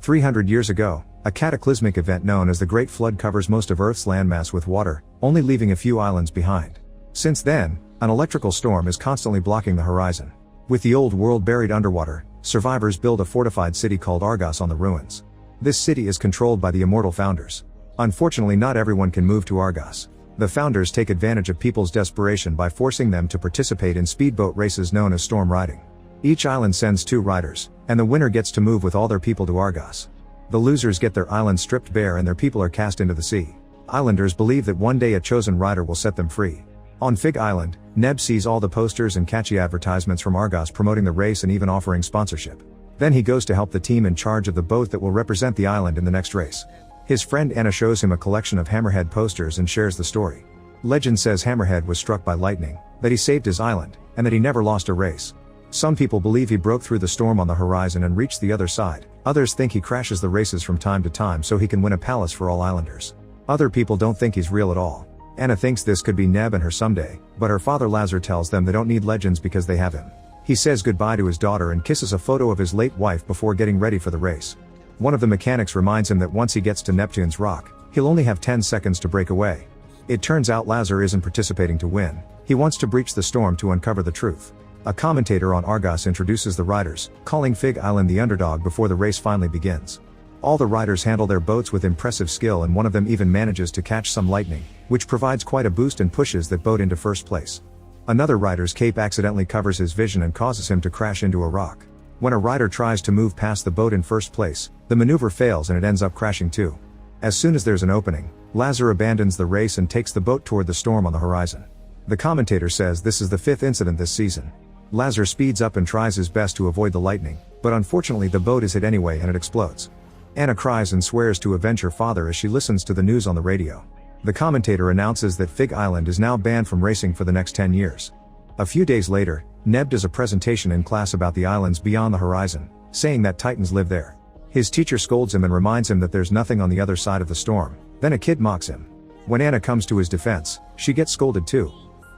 300 years ago, a cataclysmic event known as the Great Flood covers most of Earth's landmass with water, only leaving a few islands behind. Since then, an electrical storm is constantly blocking the horizon. With the old world buried underwater, survivors build a fortified city called Argos on the ruins. This city is controlled by the immortal founders. Unfortunately, not everyone can move to Argos. The founders take advantage of people's desperation by forcing them to participate in speedboat races known as storm riding. Each island sends 2 riders, and the winner gets to move with all their people to Argos. The losers get their island stripped bare and their people are cast into the sea. Islanders believe that one day a chosen rider will set them free. On Fig Island, Neb sees all the posters and catchy advertisements from Argos promoting the race and even offering sponsorship. Then he goes to help the team in charge of the boat that will represent the island in the next race. His friend Anna shows him a collection of Hammerhead posters and shares the story. Legend says Hammerhead was struck by lightning, that he saved his island, and that he never lost a race. Some people believe he broke through the storm on the horizon and reached the other side. Others think he crashes the races from time to time so he can win a palace for all islanders. Other people don't think he's real at all. Anna thinks this could be Neb and her someday, but her father Lazar tells them they don't need legends because they have him. He says goodbye to his daughter and kisses a photo of his late wife before getting ready for the race. One of the mechanics reminds him that once he gets to Neptune's rock, he'll only have 10 seconds to break away. It turns out Lazar isn't participating to win. He wants to breach the storm to uncover the truth. A commentator on Argos introduces the riders, calling Fig Island the underdog before the race finally begins. All the riders handle their boats with impressive skill and one of them even manages to catch some lightning, which provides quite a boost and pushes that boat into first place. Another rider's cape accidentally covers his vision and causes him to crash into a rock. When a rider tries to move past the boat in first place, the maneuver fails and it ends up crashing too. As soon as there's an opening, Lazar abandons the race and takes the boat toward the storm on the horizon. The commentator says this is the 5th incident this season. Lazar speeds up and tries his best to avoid the lightning, but unfortunately the boat is hit anyway and it explodes. Anna cries and swears to avenge her father as she listens to the news on the radio. The commentator announces that Fig Island is now banned from racing for the next 10 years. A few days later, Neb does a presentation in class about the islands beyond the horizon, saying that titans live there. His teacher scolds him and reminds him that there's nothing on the other side of the storm. Then a kid mocks him. When Anna comes to his defense, she gets scolded too.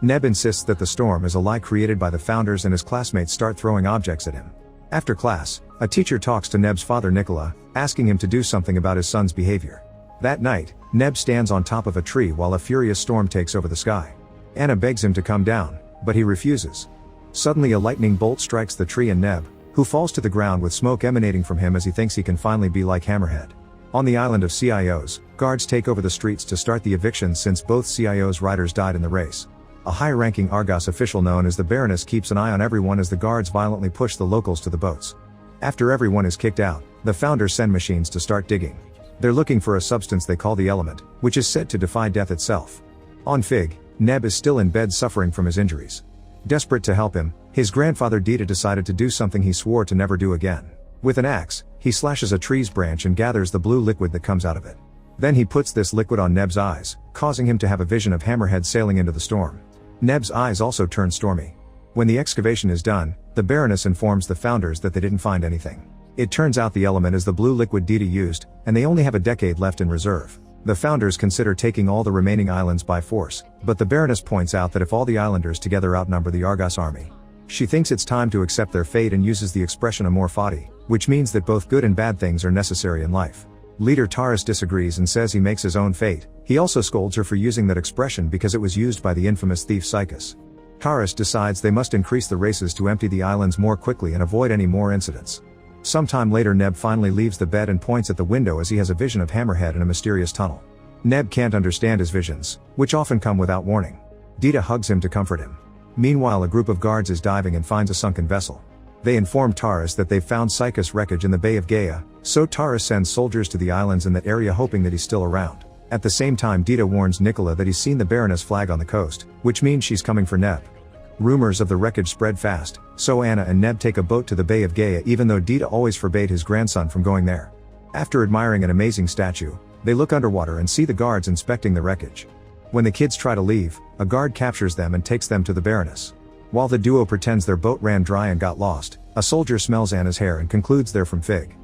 Neb insists that the storm is a lie created by the founders and his classmates start throwing objects at him. After class, a teacher talks to Neb's father Nicola, asking him to do something about his son's behavior. That night, Neb stands on top of a tree while a furious storm takes over the sky. Anna begs him to come down, but he refuses. Suddenly a lightning bolt strikes the tree and Neb, who falls to the ground with smoke emanating from him as he thinks he can finally be like Hammerhead. On the island of CIOs, guards take over the streets to start the evictions since both CIOs' riders died in the race. A high-ranking Argos official known as the Baroness keeps an eye on everyone as the guards violently push the locals to the boats. After everyone is kicked out, the founders send machines to start digging. They're looking for a substance they call the element, which is said to defy death itself. On Fig, Neb is still in bed suffering from his injuries. Desperate to help him, his grandfather Dita decided to do something he swore to never do again. With an axe, he slashes a tree's branch and gathers the blue liquid that comes out of it. Then he puts this liquid on Neb's eyes, causing him to have a vision of Hammerhead sailing into the storm. Neb's eyes also turn stormy. When the excavation is done, the Baroness informs the founders that they didn't find anything. It turns out the element is the blue liquid Dita used, and they only have a decade left in reserve. The founders consider taking all the remaining islands by force, but the Baroness points out that if all the islanders together outnumber the Argos army, she thinks it's time to accept their fate and uses the expression amor fati, which means that both good and bad things are necessary in life. Leader Taurus disagrees and says he makes his own fate. He also scolds her for using that expression because it was used by the infamous thief Sychus. Taurus decides they must increase the races to empty the islands more quickly and avoid any more incidents. Sometime later Neb finally leaves the bed and points at the window as he has a vision of Hammerhead in a mysterious tunnel. Neb can't understand his visions, which often come without warning. Dita hugs him to comfort him. Meanwhile, a group of guards is diving and finds a sunken vessel. They inform Taurus that they've found Sychus' wreckage in the Bay of Gaia, so Taurus sends soldiers to the islands in that area hoping that he's still around. At the same time, Dita warns Nicola that he's seen the Baroness flag on the coast, which means she's coming for Neb. Rumors of the wreckage spread fast, so Anna and Neb take a boat to the Bay of Gaia even though Dita always forbade his grandson from going there. After admiring an amazing statue, they look underwater and see the guards inspecting the wreckage. When the kids try to leave, a guard captures them and takes them to the Baroness. While the duo pretends their boat ran dry and got lost, a soldier smells Anna's hair and concludes they're from Fig.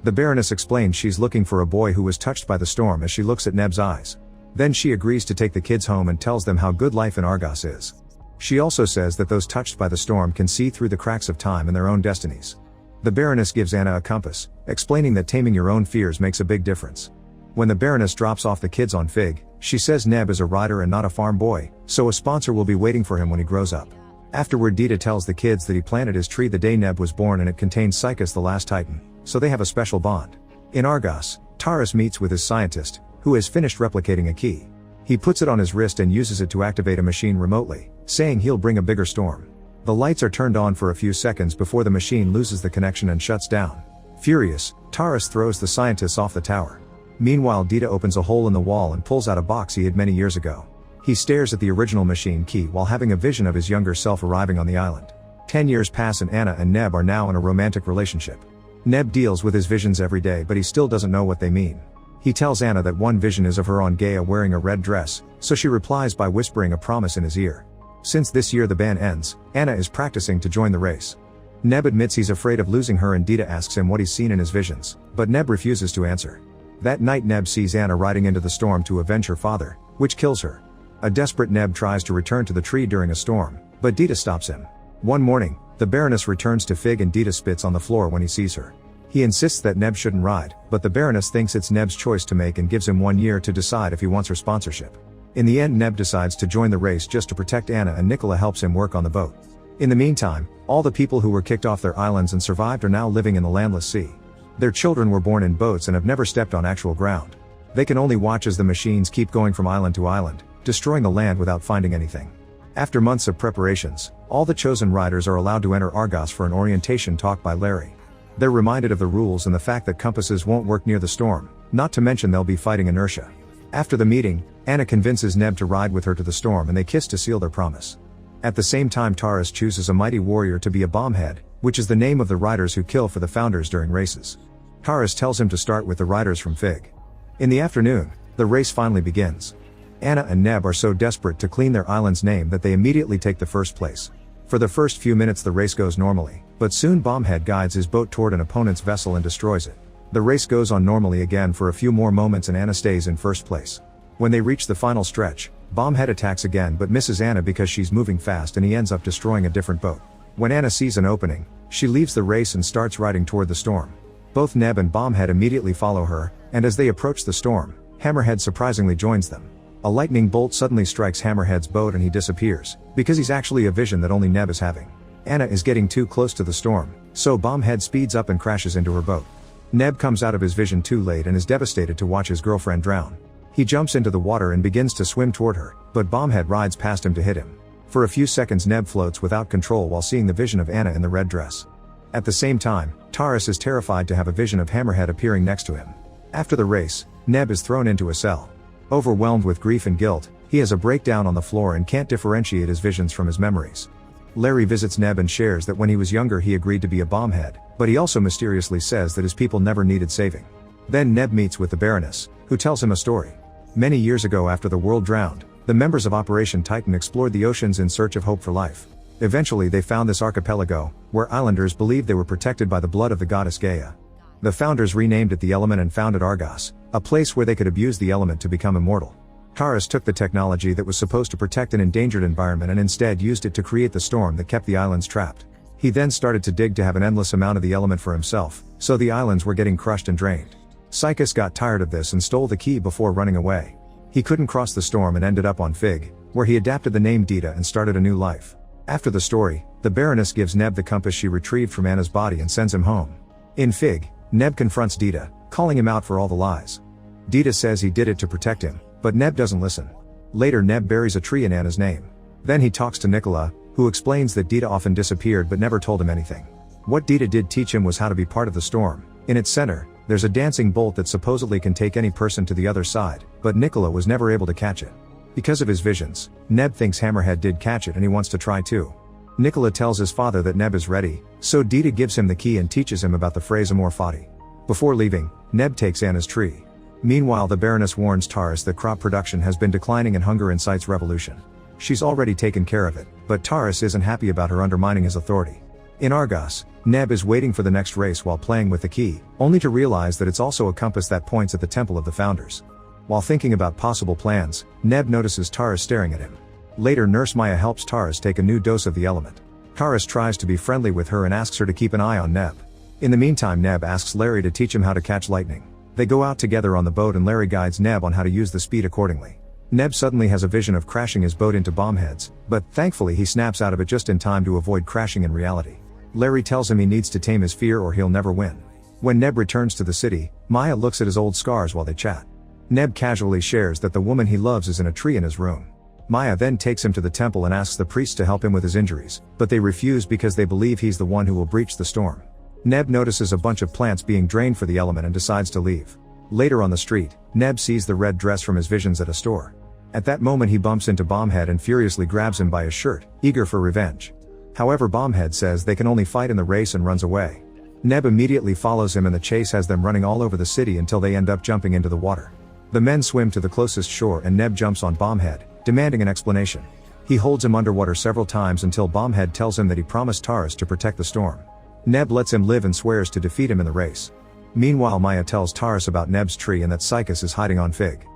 The Baroness explains she's looking for a boy who was touched by the storm as she looks at Neb's eyes. Then she agrees to take the kids home and tells them how good life in Argos is. She also says that those touched by the storm can see through the cracks of time and their own destinies. The Baroness gives Anna a compass, explaining that taming your own fears makes a big difference. When the Baroness drops off the kids on Fig, she says Neb is a rider and not a farm boy, so a sponsor will be waiting for him when he grows up. Afterward, Dita tells the kids that he planted his tree the day Neb was born and it contained Psychus the last Titan, so they have a special bond. In Argos, Taurus meets with his scientist, who has finished replicating a key. He puts it on his wrist and uses it to activate a machine remotely, saying he'll bring a bigger storm. The lights are turned on for a few seconds before the machine loses the connection and shuts down. Furious, Taurus throws the scientists off the tower. Meanwhile, Dita opens a hole in the wall and pulls out a box he hid many years ago. He stares at the original machine key while having a vision of his younger self arriving on the island. 10 years pass and Anna and Neb are now in a romantic relationship. Neb deals with his visions every day, but he still doesn't know what they mean. He tells Anna that one vision is of her on Gaia wearing a red dress, so she replies by whispering a promise in his ear. Since this year the ban ends, Anna is practicing to join the race. Neb admits he's afraid of losing her and Dita asks him what he's seen in his visions, but Neb refuses to answer. That night Neb sees Anna riding into the storm to avenge her father, which kills her. A desperate Neb tries to return to the tree during a storm, but Dita stops him. One morning, the Baroness returns to Fig and Dita spits on the floor when he sees her. He insists that Neb shouldn't ride, but the Baroness thinks it's Neb's choice to make and gives him 1 year to decide if he wants her sponsorship. In the end, Neb decides to join the race just to protect Anna and Nicola helps him work on the boat. In the meantime, all the people who were kicked off their islands and survived are now living in the landless sea. Their children were born in boats and have never stepped on actual ground. They can only watch as the machines keep going from island to island, destroying the land without finding anything. After months of preparations, all the chosen riders are allowed to enter Argos for an orientation talk by Larry. They're reminded of the rules and the fact that compasses won't work near the storm, not to mention they'll be fighting inertia. After the meeting, Anna convinces Neb to ride with her to the storm and they kiss to seal their promise. At the same time, Taurus chooses a mighty warrior to be a bombhead, which is the name of the riders who kill for the founders during races. Taurus tells him to start with the riders from Fig. In the afternoon, the race finally begins. Anna and Neb are so desperate to clean their island's name that they immediately take the first place. For the first few minutes the race goes normally, but soon Bombhead guides his boat toward an opponent's vessel and destroys it. The race goes on normally again for a few more moments and Anna stays in first place. When they reach the final stretch, Bombhead attacks again but misses Anna because she's moving fast and he ends up destroying a different boat. When Anna sees an opening, she leaves the race and starts riding toward the storm. Both Neb and Bombhead immediately follow her, and as they approach the storm, Hammerhead surprisingly joins them. A lightning bolt suddenly strikes Hammerhead's boat and he disappears, because he's actually a vision that only Neb is having. Anna is getting too close to the storm, so Bombhead speeds up and crashes into her boat. Neb comes out of his vision too late and is devastated to watch his girlfriend drown. He jumps into the water and begins to swim toward her, but Bombhead rides past him to hit him. For a few seconds Neb floats without control while seeing the vision of Anna in the red dress. At the same time, Taurus is terrified to have a vision of Hammerhead appearing next to him. After the race, Neb is thrown into a cell. Overwhelmed with grief and guilt, he has a breakdown on the floor and can't differentiate his visions from his memories. Larry visits Neb and shares that when he was younger he agreed to be a bombhead, but he also mysteriously says that his people never needed saving. Then Neb meets with the Baroness, who tells him a story. Many years ago after the world drowned, the members of Operation Titan explored the oceans in search of hope for life. Eventually they found this archipelago, where islanders believed they were protected by the blood of the goddess Gaia. The founders renamed it the Element and founded Argos, a place where they could abuse the element to become immortal. Taurus took the technology that was supposed to protect an endangered environment and instead used it to create the storm that kept the islands trapped. He then started to dig to have an endless amount of the element for himself, so the islands were getting crushed and drained. Psychus got tired of this and stole the key before running away. He couldn't cross the storm and ended up on Fig, where he adapted the name Dita and started a new life. After the story, the Baroness gives Neb the compass she retrieved from Anna's body and sends him home. In Fig, Neb confronts Dita, calling him out for all the lies. Dita says he did it to protect him, but Neb doesn't listen. Later Neb buries a tree in Anna's name. Then he talks to Nicola, who explains that Dita often disappeared but never told him anything. What Dita did teach him was how to be part of the storm. In its center, there's a dancing bolt that supposedly can take any person to the other side, but Nicola was never able to catch it. Because of his visions, Neb thinks Hammerhead did catch it and he wants to try too. Nicola tells his father that Neb is ready, so Dita gives him the key and teaches him about the phrase amor fati. Before leaving, Neb takes Anna's tree. Meanwhile the Baroness warns Taurus that crop production has been declining and hunger incites revolution. She's already taken care of it, but Taurus isn't happy about her undermining his authority. In Argos, Neb is waiting for the next race while playing with the key, only to realize that it's also a compass that points at the Temple of the Founders. While thinking about possible plans, Neb notices Taurus staring at him. Later Nurse Maya helps Taurus take a new dose of the element. Taurus tries to be friendly with her and asks her to keep an eye on Neb. In the meantime, Neb asks Larry to teach him how to catch lightning. They go out together on the boat and Larry guides Neb on how to use the speed accordingly. Neb suddenly has a vision of crashing his boat into bombheads, but thankfully he snaps out of it just in time to avoid crashing in reality. Larry tells him he needs to tame his fear or he'll never win. When Neb returns to the city, Maya looks at his old scars while they chat. Neb casually shares that the woman he loves is in a tree in his room. Maya then takes him to the temple and asks the priests to help him with his injuries, but they refuse because they believe he's the one who will breach the storm. Neb notices a bunch of plants being drained for the element and decides to leave. Later on the street, Neb sees the red dress from his visions at a store. At that moment he bumps into Bombhead and furiously grabs him by his shirt, eager for revenge. However, Bombhead says they can only fight in the race and runs away. Neb immediately follows him and the chase has them running all over the city until they end up jumping into the water. The men swim to the closest shore and Neb jumps on Bombhead, demanding an explanation. He holds him underwater several times until Bombhead tells him that he promised Taurus to protect the storm. Neb lets him live and swears to defeat him in the race. Meanwhile, Maya tells Taurus about Neb's tree and that Psychus is hiding on Fig.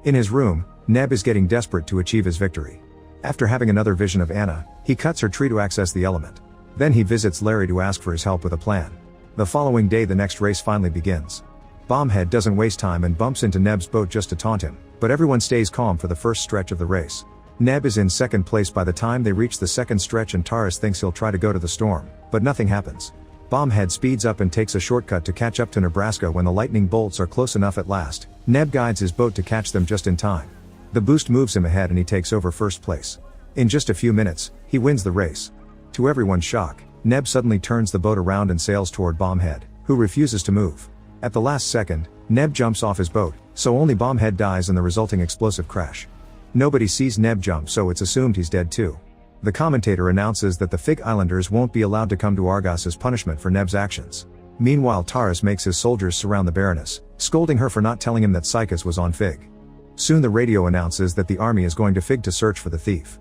In his room, Neb is getting desperate to achieve his victory. After having another vision of Anna, he cuts her tree to access the element. Then he visits Larry to ask for his help with a plan. The following day the next race finally begins. Bombhead doesn't waste time and bumps into Neb's boat just to taunt him, but everyone stays calm for the first stretch of the race. Neb is in second place by the time they reach the second stretch and Taurus thinks he'll try to go to the storm, but nothing happens. Bombhead speeds up and takes a shortcut to catch up to Nebraska when the lightning bolts are close enough at last. Neb guides his boat to catch them just in time. The boost moves him ahead and he takes over first place. In just a few minutes, he wins the race. To everyone's shock, Neb suddenly turns the boat around and sails toward Bombhead, who refuses to move. At the last second, Neb jumps off his boat, so only Bombhead dies in the resulting explosive crash. Nobody sees Neb jump, so it's assumed he's dead too. The commentator announces that the Fig Islanders won't be allowed to come to Argos as punishment for Neb's actions. Meanwhile, Taurus makes his soldiers surround the Baroness, scolding her for not telling him that Psychus was on Fig. Soon the radio announces that the army is going to Fig to search for the thief.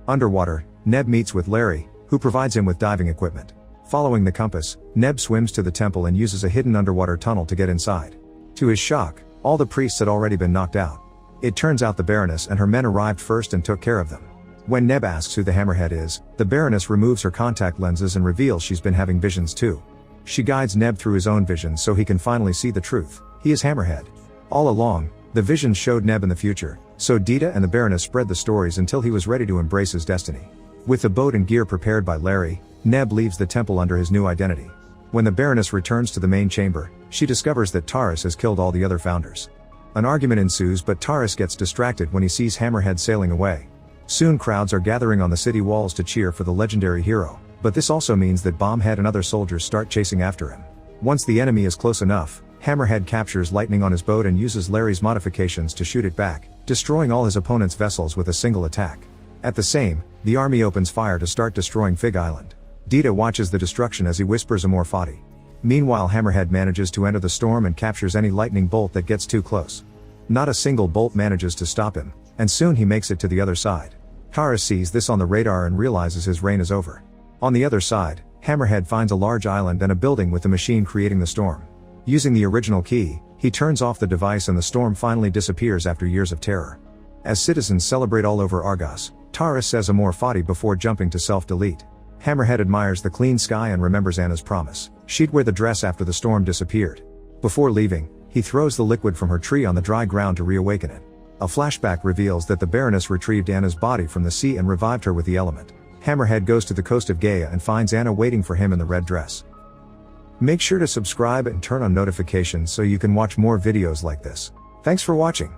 Underwater, Neb meets with Larry, who provides him with diving equipment. Following the compass, Neb swims to the temple and uses a hidden underwater tunnel to get inside. To his shock, all the priests had already been knocked out. It turns out the Baroness and her men arrived first and took care of them. When Neb asks who the Hammerhead is, the Baroness removes her contact lenses and reveals she's been having visions too. She guides Neb through his own visions so he can finally see the truth. He is Hammerhead. All along, the visions showed Neb in the future, so Dita and the Baroness spread the stories until he was ready to embrace his destiny. With the boat and gear prepared by Larry, Neb leaves the temple under his new identity. When the Baroness returns to the main chamber, she discovers that Taurus has killed all the other founders. An argument ensues, but Taurus gets distracted when he sees Hammerhead sailing away. Soon crowds are gathering on the city walls to cheer for the legendary hero, but this also means that Bombhead and other soldiers start chasing after him. Once the enemy is close enough, Hammerhead captures lightning on his boat and uses Larry's modifications to shoot it back, destroying all his opponent's vessels with a single attack. At the same, the army opens fire to start destroying Fig Island. Dita watches the destruction as he whispers Amor Fati. Meanwhile, Hammerhead manages to enter the storm and captures any lightning bolt that gets too close. Not a single bolt manages to stop him, and soon he makes it to the other side. Taurus sees this on the radar and realizes his reign is over. On the other side, Hammerhead finds a large island and a building with the machine creating the storm. Using the original key, he turns off the device and the storm finally disappears after years of terror. As citizens celebrate all over Argos, Taurus says Amor Fati before jumping to self-delete. Hammerhead admires the clean sky and remembers Anna's promise. She'd wear the dress after the storm disappeared. Before leaving, he throws the liquid from her tree on the dry ground to reawaken it. A flashback reveals that the Baroness retrieved Anna's body from the sea and revived her with the element. Hammerhead goes to the coast of Gaia and finds Anna waiting for him in the red dress. Make sure to subscribe and turn on notifications so you can watch more videos like this. Thanks for watching.